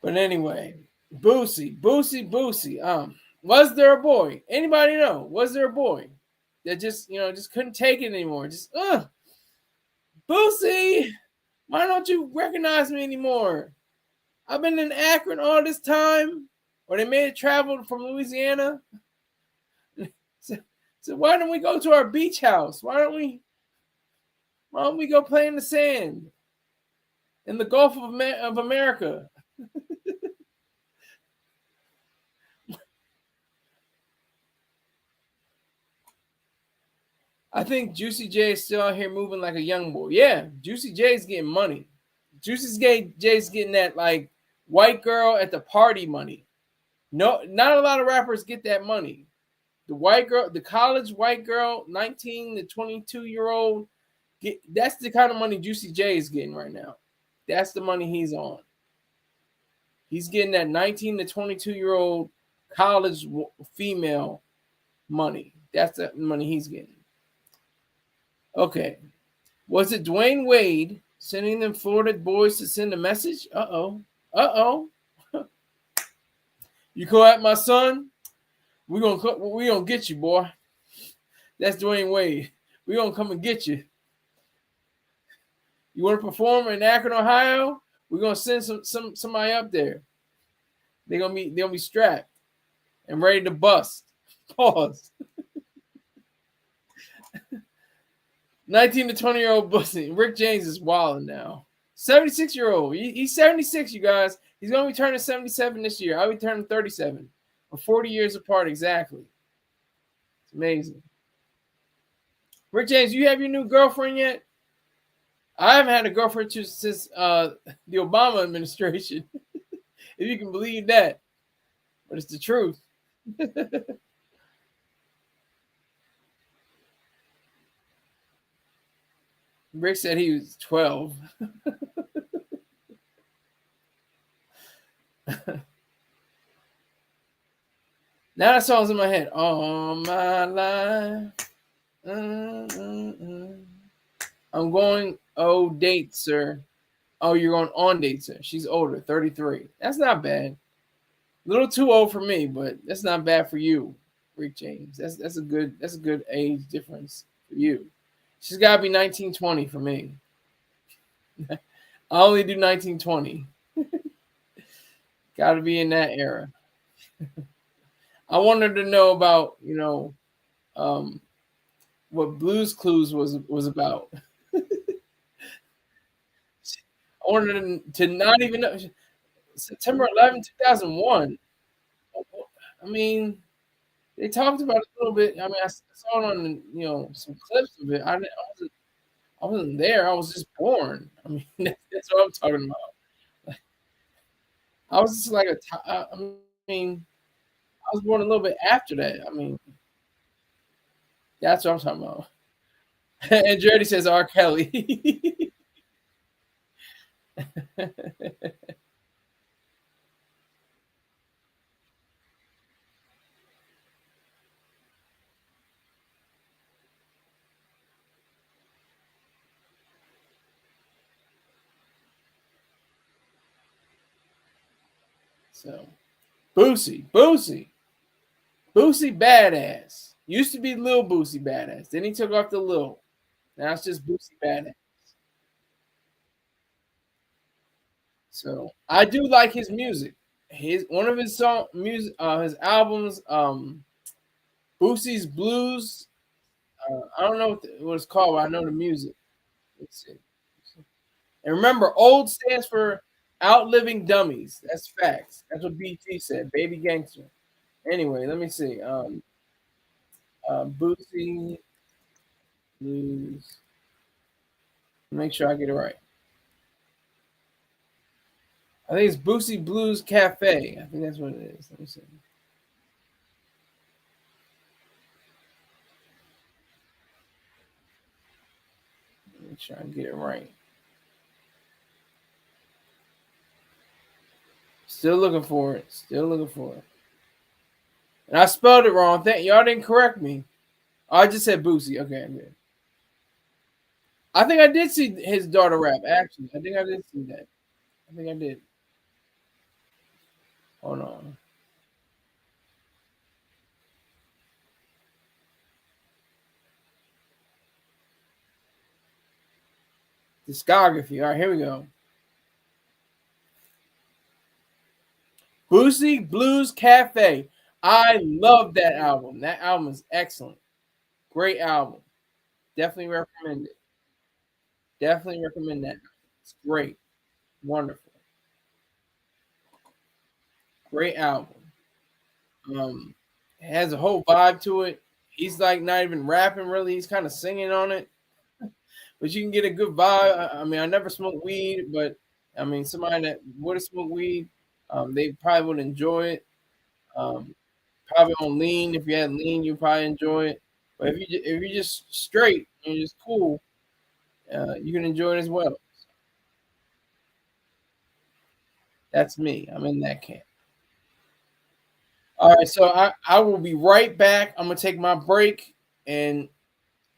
But anyway, Boosie. Was there a boy? Anybody know? Was there a boy that just couldn't take it anymore? Just Boosie, why don't you recognize me anymore? I've been in Akron all this time, or they made it travel from Louisiana. So, so why don't we go to our beach house? Why don't we go play in the sand in the Gulf of America? I think Juicy J is still out here moving like a young boy. Yeah, Juicy J is getting money. J's getting that like white girl at the party money. No, not a lot of rappers get that money. The white girl, the college white girl, 19 to 22-year-old, that's the kind of money Juicy J is getting right now. That's the money he's on. He's getting that 19 to 22-year-old college female money. That's the money he's getting. Okay. Was it Dwayne Wade sending them Florida boys to send a message? Uh-oh. You call at my son? We gonna get you, boy. That's Dwayne Wade. We gonna come and get you. You want to perform in Akron, Ohio? We're gonna send somebody up there. They're gonna be strapped and ready to bust. Pause. 19 to 20-year-old Boosie. Rick James is wilding now. 76-year-old. He's 76, you guys. He's gonna be turning 77 this year. I'll be turning 37. We're 40 years apart exactly. It's amazing. Rick James, you have your new girlfriend yet? I haven't had a girlfriend since the Obama administration. If you can believe that. But it's the truth. Rick said he was 12. Now that song's in my head. All my life. I'm going date, sir. Oh, you're going on date, sir. She's older, 33. That's not bad. A little too old for me, but that's not bad for you, Rick James. That's a good age difference for you. She's gotta be 1920 for me. I only do 1920. Gotta be in that era. I wanted to know about, what Blues Clues was about. I wanted to not even know September 11th, 2001. I mean, they talked about it a little bit. I mean, I saw it on some clips of it. I wasn't there. I was just born. I mean, that's what I'm talking about. I was just like I mean, I was born a little bit after that. I mean, that's what I'm talking about. And Jody says R. Kelly. So, Boosie, badass. Used to be Lil Boosie badass. Then he took off the Lil. Now it's just Boosie badass. So I do like his music. His one of his his albums, Boosie's Blues. I don't know what it's called, but I know the music. Let's see. And remember, old stands for outliving dummies. That's facts. That's what BT said. Baby gangster. Anyway, let me see. Boosie Blues. Make sure I get it right. I think it's Boosie Blues Cafe. I think that's what it is. Let me see. Make sure I get it right. Still looking for it. Still looking for it. And I spelled it wrong. Y'all didn't correct me. Oh, I just said Boosie. Okay, I'm good. I think I did see his daughter rap. Actually, I think I did see that. I think I did. Hold on. Discography. All right, here we go. Boosie Blues Cafe. I love that album. That album is excellent. Great album. Definitely recommend it. Definitely recommend that. It's great. Wonderful. Great album. It has a whole vibe to it. He's like not even rapping really. He's kind of singing on it, but you can get a good vibe. I mean, I never smoked weed, but I mean, somebody that would have smoked weed, they probably would enjoy it. Um, Probably on lean. If you had lean, you probably enjoy it. But if you're just straight and you're just cool, you can enjoy it as well. That's me. I'm in that camp. All right, so I will be right back. I'm gonna take my break and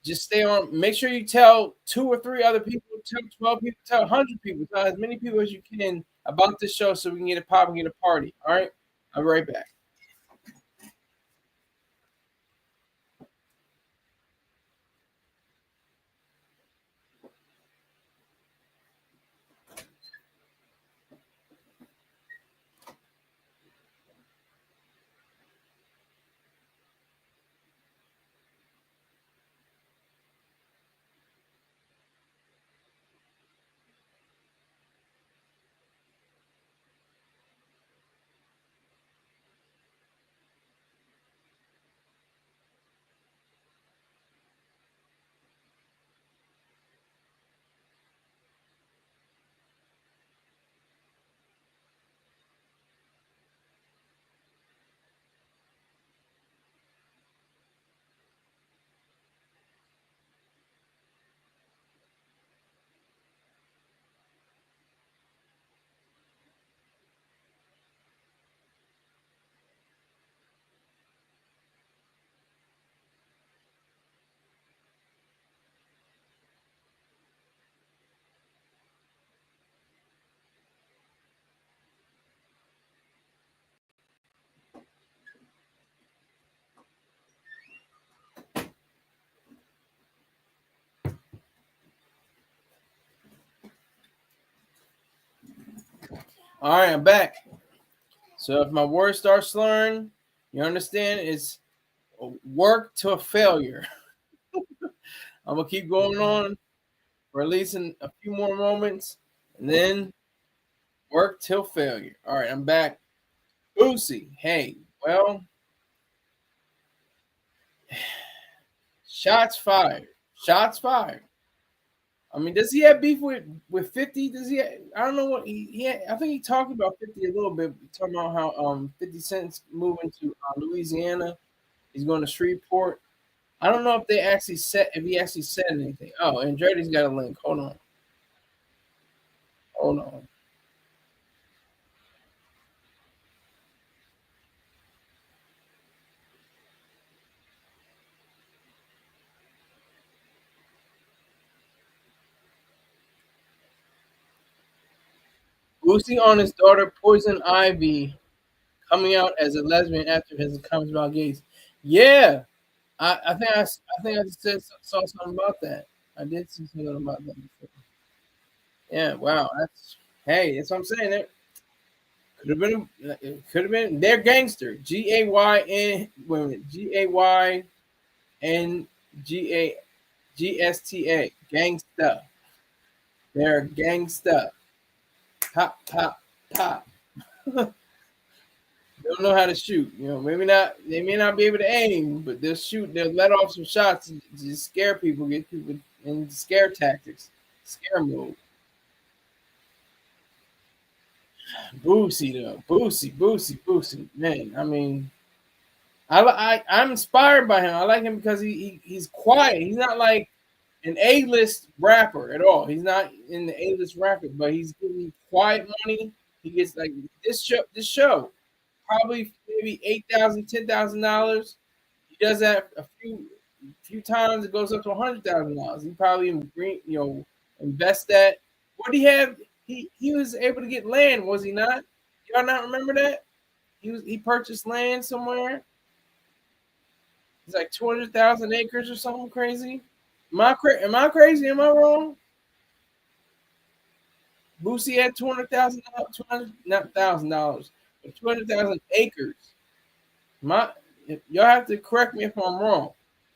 just stay on. Make sure you tell 2 or 3 other people, tell 12 people, tell 100 people, tell as many people as you can about this show so we can get it popping, get a party. All right, I'll be right back. All right, I'm back. So if my words start slurring, you understand it's work to a failure. I'm gonna keep going on for at least a few more moments, and then work till failure. All right, I'm back. Boosie, hey, well, shots fired. Shots fired. I mean, does he have beef with 50? Does he? I don't know what I think he talked about 50 a little bit, talking about how 50 Cent's moving to Louisiana. He's going to Shreveport. I don't know if he actually said anything. Oh, Andretti's got a link. Hold on. Hold on. Boosie on his daughter Poison Ivy coming out as a lesbian after his comments about gays. Yeah, I think I saw something about that. I did see something about that before. Yeah, wow. Hey, that's what I'm saying. It could have been. It could have been. They're gangster. GAYN. Wait a minute. GAYN Gangsta. Gangsta. They're gangsta. Pop, pop, pop. They don't know how to shoot. You know, maybe not. They may not be able to aim, but they'll shoot. They'll let off some shots to just scare people, get people in scare tactics, scare mode. Boosie though, Boosie. Man, I mean, I'm inspired by him. I like him because he's quiet. He's not like an A-list rapper at all. He's not in the A-list rapper, but he's getting quiet money. He gets like this show probably maybe $8,000, $10,000. He does that a few times. It goes up to $100,000. He probably invest that. What did he have? He was able to get land, was he not? Y'all not remember that? He purchased land somewhere. It's like 200,000 acres or something crazy. Am I crazy? Am I wrong? Boosie had 200,000, 200 not $1,000, but 200,000 acres. My Y'all have to correct me if I'm wrong.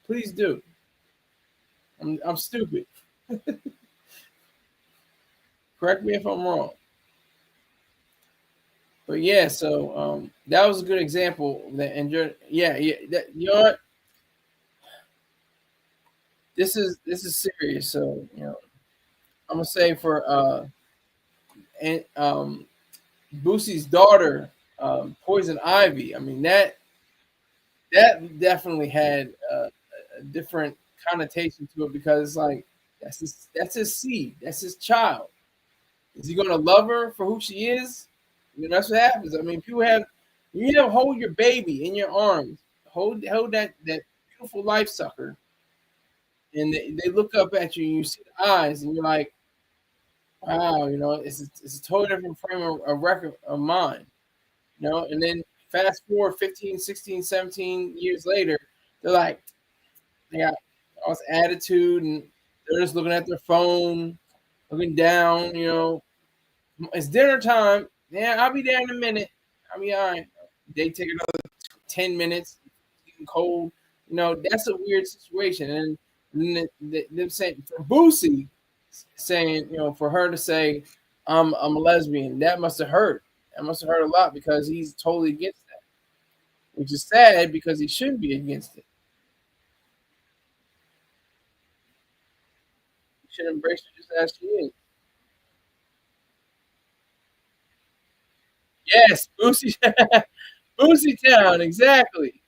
Please do. I'm stupid. Correct me if I'm wrong. But yeah, so that was a good example. That yeah. That you know what? This is serious. So I'm gonna say for and Boosie's daughter, Poison Ivy. I mean that definitely had a different connotation to it because it's like that's his seed, that's his child. Is he gonna love her for who she is? That's what happens. I mean, people have you need to hold your baby in your arms, hold that beautiful life sucker, and they look up at you and you see the eyes and you're like, wow, it's a totally different frame of record of mind. And then fast forward 15, 16, 17 years later, they're like, they got all this attitude and they're just looking at their phone, looking down. It's dinner time. Yeah, I'll be there in a minute. I'll be all right. They take another 10 minutes, getting cold. That's a weird situation. And then them saying, for Boosie saying, for her to say, I'm a lesbian, that must have hurt. That must have hurt a lot because he's totally against that, which is sad because he shouldn't be against it. He should embrace her just as she is. Yes, Boosie, Boosie Town, exactly.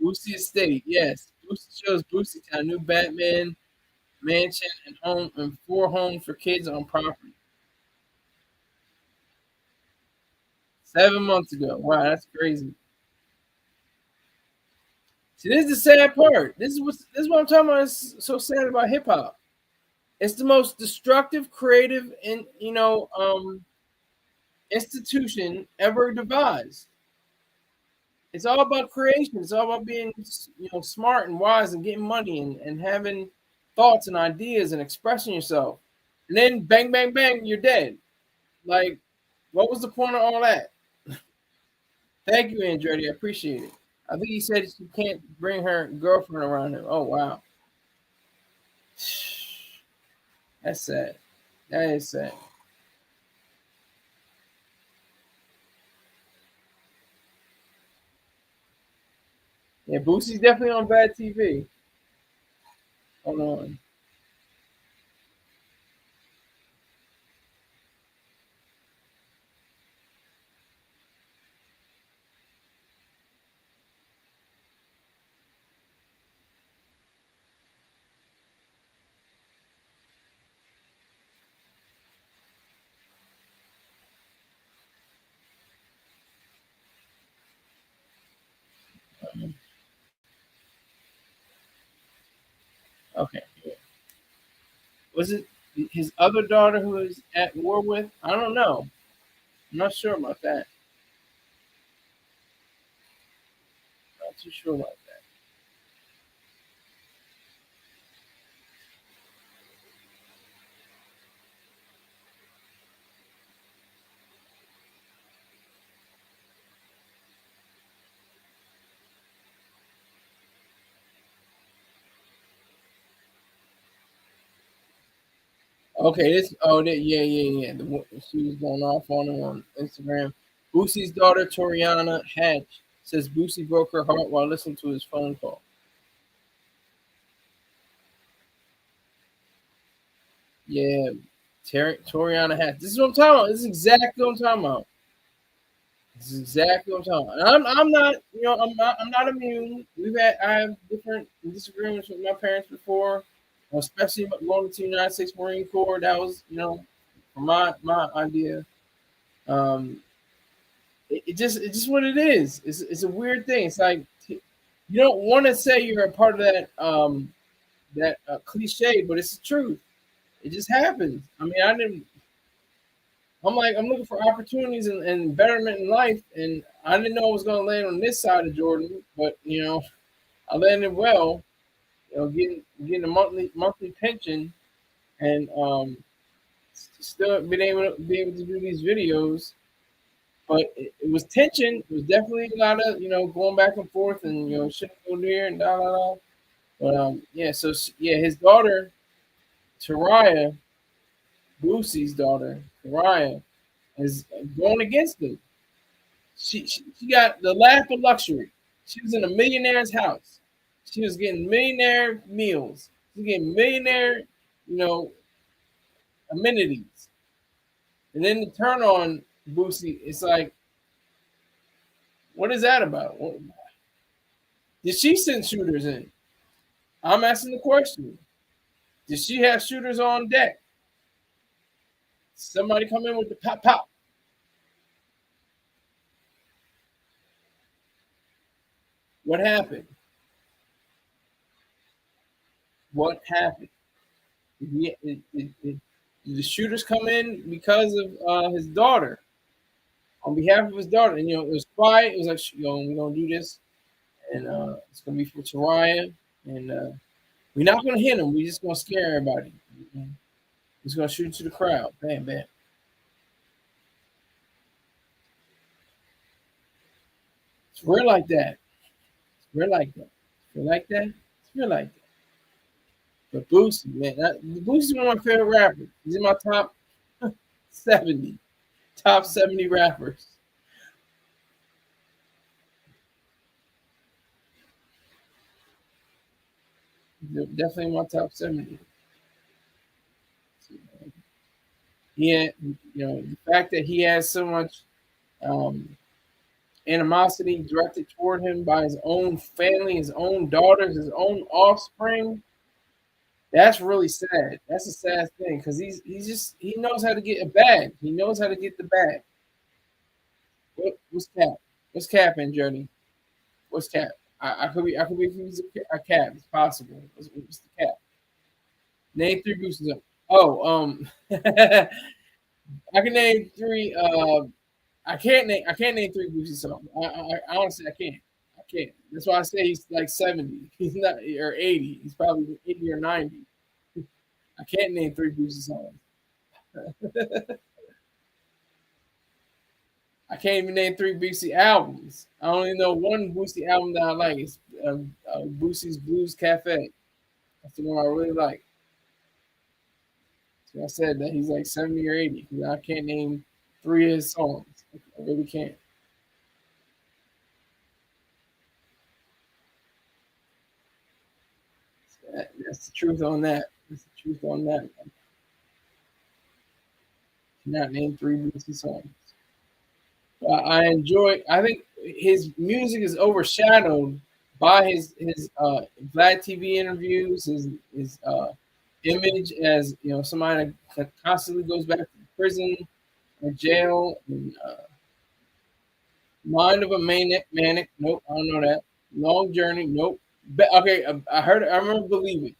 Boosie Estate, yes. Boosie shows Boosie Town, new Batman mansion and 4 homes for kids on property. 7 months ago. Wow, that's crazy. See, this is the sad part. This is what I'm talking about. It's so sad about hip hop. It's the most destructive, creative, and institution ever devised. It's all about creation. It's all about being smart and wise and getting money and having thoughts and ideas and expressing yourself. And then bang, bang, bang, you're dead. Like, what was the point of all that? Thank you, Andretti. I appreciate it. I think he said she can't bring her girlfriend around him. Oh wow, that's sad. That is sad. Yeah, Boosie's definitely on bad TV. Hold on. Okay. Was it his other daughter who was at war with? I don't know. I'm not sure about that. Not too sure about that. Okay, this yeah. She was going off on him on Instagram. Boosie's daughter Toriana Hatch says Boosie broke her heart while listening to his phone call. Yeah, Toriana Hatch. This is what I'm talking about. This is exactly what I'm talking about. This is exactly what I'm talking about. And I'm not, I'm not immune. I have different disagreements with my parents before, especially going to the United States Marine Corps. That was, for my idea. Um, it's just what it is. It's a weird thing. It's like you don't want to say you're a part of that cliche, but it's the truth. It just happens. I mean, I didn't. I'm looking for opportunities and betterment in life, and I didn't know I was going to land on this side of Jordan, but I landed well. Getting a monthly pension, and still been able to do these videos. But it was tension. It was definitely a lot of going back and forth, and shouldn't go there and da da da. But yeah. So yeah, his daughter Taraya, Boosie's daughter Taraya, is going against him. She got the lap of luxury. She was in a millionaire's house. She was getting millionaire meals. She was getting millionaire, you know, amenities. And then to turn on Boosie, it's like, what is that about? Did she send shooters in? I'm asking the question. Did she have shooters on deck? Somebody come in with the pop pop. What happened? What happened? Did the shooters come in because of his daughter? On behalf of his daughter. And it was quiet. It was like, we're gonna do this, and it's gonna be for Taraya, and we're not gonna hit him. We're just gonna scare everybody. We're just gonna shoot to the crowd. Bam, bam. It's real like that. It's real like that. It's real like that. It's real like that. But Boosie, man, Boosie's one of my favorite rappers. He's in my top 70, top 70 rappers. Definitely in my top 70. He the fact that he has so much um, animosity directed toward him by his own family, his own daughters, his own offspring. That's really sad. That's a sad thing because he knows how to get a bag. He knows how to get the bag. What's cap? What's cap in Journey? What's cap? I could be confused a cap. It's possible. What's the cap? Name three boosters. Oh, I can name three. I can't name three Boosie songs. I honestly I can't. I can't. That's why I say he's like 70. He's not or 80. He's probably 80 or 90. I can't name three Boosie songs. I can't even name three Boosie albums. I only know one Boosie album that I like. It's Boosie's Blues Cafe. That's the one I really like. So I said that he's like 70 or 80. I can't name three of his songs. I really can't. That's the truth on that. That's the truth on that. I cannot name three Boosie songs. I enjoy. I think his music is overshadowed by his Vlad TV interviews, his image as somebody that constantly goes back to prison or jail. And, Mind of a manic. Nope, I don't know that. Long journey. Nope. Okay, I heard. I remember Believe It.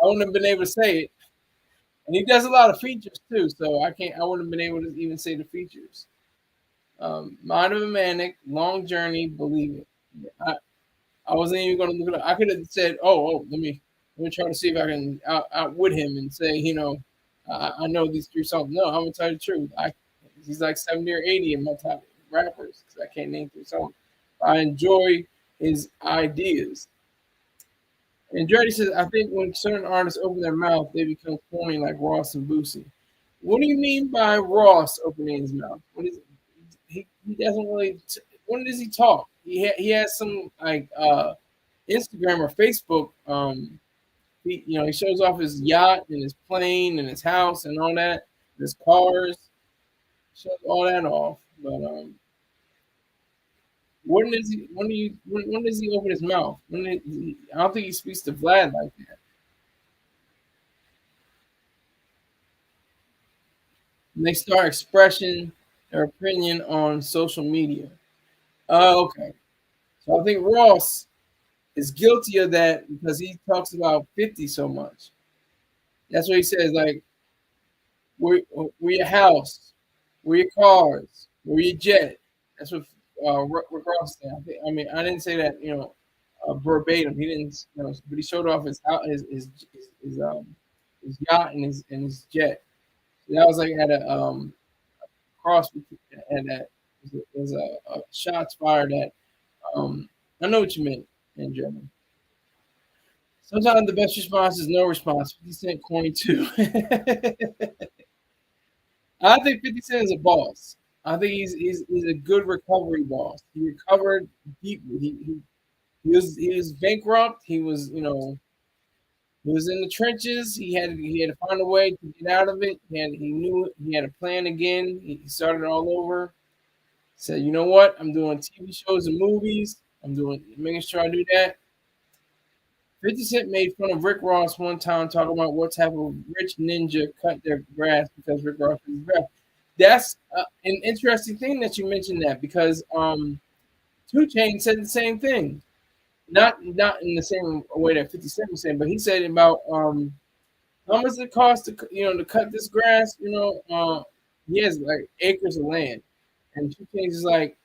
I wouldn't have been able to say it. And he does a lot of features too, so I can't. I wouldn't have been able to even say the features. Mind of a Manic, Long Journey, Believe It. I wasn't even going to look it up. I could have said, let me try to see if I can outwit him and say, I know these three songs. No, I'm gonna tell you the truth. He's like 70 or 80 in my top rappers because I can't name three songs. I enjoy his ideas, Andretti says, I think when certain artists open their mouth, they become corny like Ross and Boosie. What do you mean by Ross opening his mouth? What is he doesn't really. When does he talk? He has some like Instagram or Facebook. He shows off his yacht and his plane and his house and all that, his cars. Shows all that off. But when does he open his mouth? I don't think he speaks to Vlad like that. And they start expressing their opinion on social media. Oh, okay. So I think Ross is guilty of that because he talks about 50 so much. That's what he says. Like, where your house, where your cars, where your jet. That's what Rick Ross said. I mean, I didn't say that, verbatim. He didn't, but he showed off his yacht and his jet. So that was like at a cross and that was a shots fired at. I know what you meant in German. Sometimes the best response is no response. 50 Cent corny too. I think 50 Cent is a boss. I think he's a good recovery boss. He recovered deeply. He was bankrupt. He was in the trenches. He had to find a way to get out of it. He knew he had a plan again. He started all over. Said, you know what? I'm doing TV shows and movies. Making sure I do that. 50 Cent made fun of Rick Ross one time talking about what type of rich ninja cut their grass because Rick Ross is grass. That's an interesting thing that you mentioned that because Two Chainz said the same thing. Not in the same way that 50 Cent was saying, but he said about how much it costs to cut this grass. He has like acres of land, and Two Chainz is like,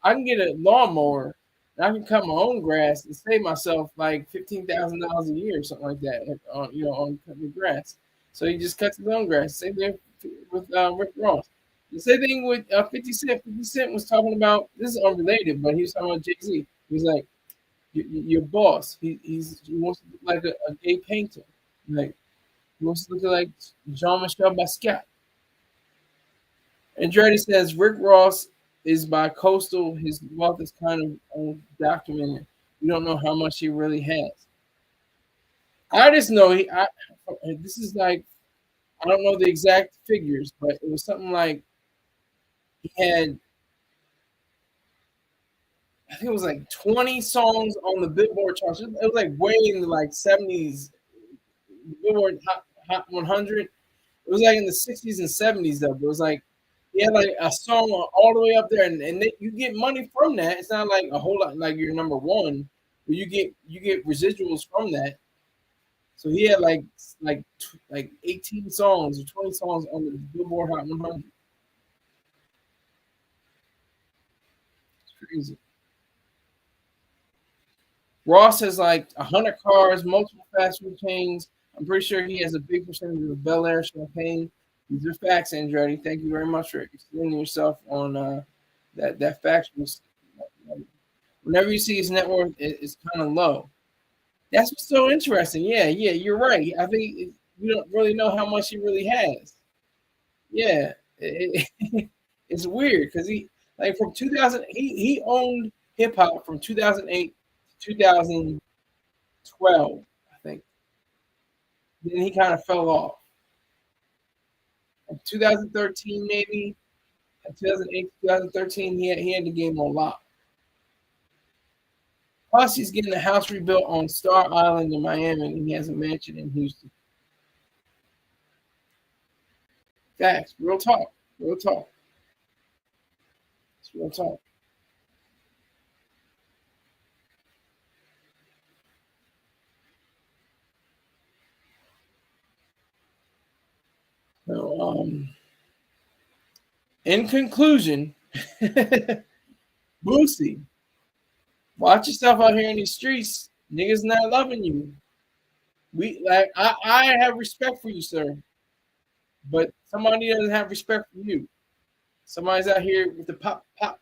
I can get a lawnmower and I can cut my own grass and save myself like $15,000 a year or something like that. On cutting the grass. So he just cuts his own grass. Same thing with Rick Ross. The same thing with 50 Cent. 50 Cent was talking about this is unrelated, but he was talking about Jay-Z. He was like, your boss. He wants to look like a gay painter. Like he wants to look like Jean-Michel Basquiat. Andretti says Rick Ross is bi-coastal. His wealth is kind of undocumented. We don't know how much he really has. I just know this is like I don't know the exact figures, but it was something like he had I think it was like 20 songs on the Billboard charts. It was like way in the like 70s Billboard Hot 100. It was like in the 60s and 70s though. But it was like he had like a song all the way up there, and you get money from that. It's not like a whole lot like you're number one, but you get residuals from that. So he had like 18 songs or 20 songs on the Billboard Hot 100. It's crazy. Ross has like 100 cars, multiple fast food chains. I'm pretty sure he has a big percentage of Bel Air champagne. These are facts, Andretti. Thank you very much for extending yourself on that factual. Whenever you see his net worth, it's kind of low. That's what's so interesting. Yeah, you're right. I think we don't really know how much he really has. Yeah, it's weird because he like from 2000 he owned hip hop from 2008 to 2012, I think. Then he kind of fell off. In 2013 maybe, 2008, 2013 he had the game on lock. Plus he's getting a house rebuilt on Star Island in Miami, and he has a mansion in Houston. Facts, real talk, real talk. It's real talk. So, in conclusion, Boosie, watch yourself out here in these streets. Niggas not loving you. I have respect for you, sir, but somebody doesn't have respect for you. Somebody's out here with the pop pop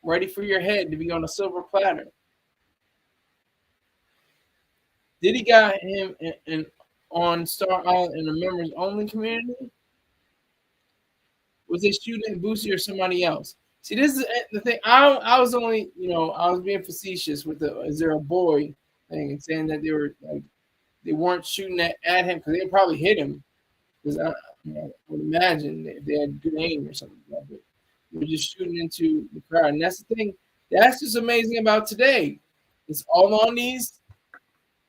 ready for your head to be on a silver platter. Diddy got him on Star Island in the members only community. Was they shooting at Boosie or somebody else? See, this is the thing. I was only, I was being facetious with the "is there a boy" thing and saying that they were like they weren't shooting at him because they would probably hit him. Because I would imagine if they had good aim or something like that. They were just shooting into the crowd, and that's the thing. That's just amazing about today. It's all on these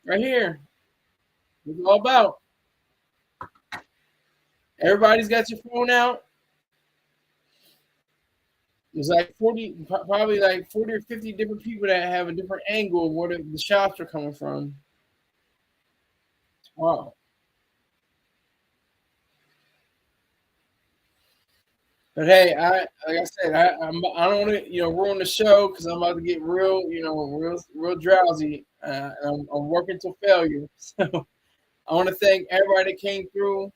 right here. It's all about. Everybody's got your phone out. There's like 40, probably like 40 or 50 different people that have a different angle of where the shots are coming from. Wow. But hey, like I said, I don't want to ruin the show because I'm about to get real drowsy. And I'm working to failure. So I want to thank everybody that came through.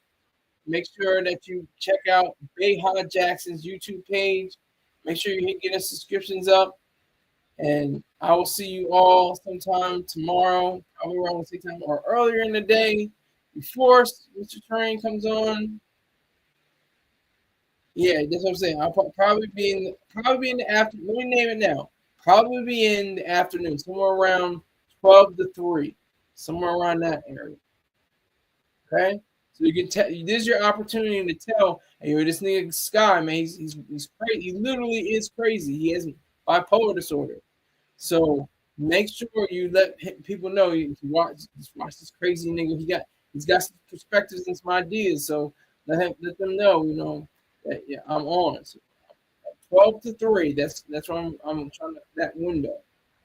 Make sure that you check out Bayha Jackson's YouTube page. Make sure you get his subscriptions up. And I will see you all sometime tomorrow, probably around the same time or earlier in the day before Mr. Train comes on. Yeah, that's what I'm saying. I'll probably be in the afternoon. Let me name it now. Probably be in the afternoon, somewhere around 12 to 3, somewhere around that area. Okay, so you can tell. This is your opportunity to tell. Hey, yo, this nigga Sky, man, he's crazy. He literally is crazy. He has bipolar disorder. So make sure you let people know you watch this crazy nigga. He's got some perspectives and some ideas. So let them know, that yeah, I'm on. So 12 to 3. That's what I'm trying to that window.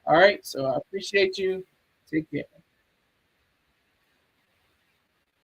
All right. So I appreciate you. Take care.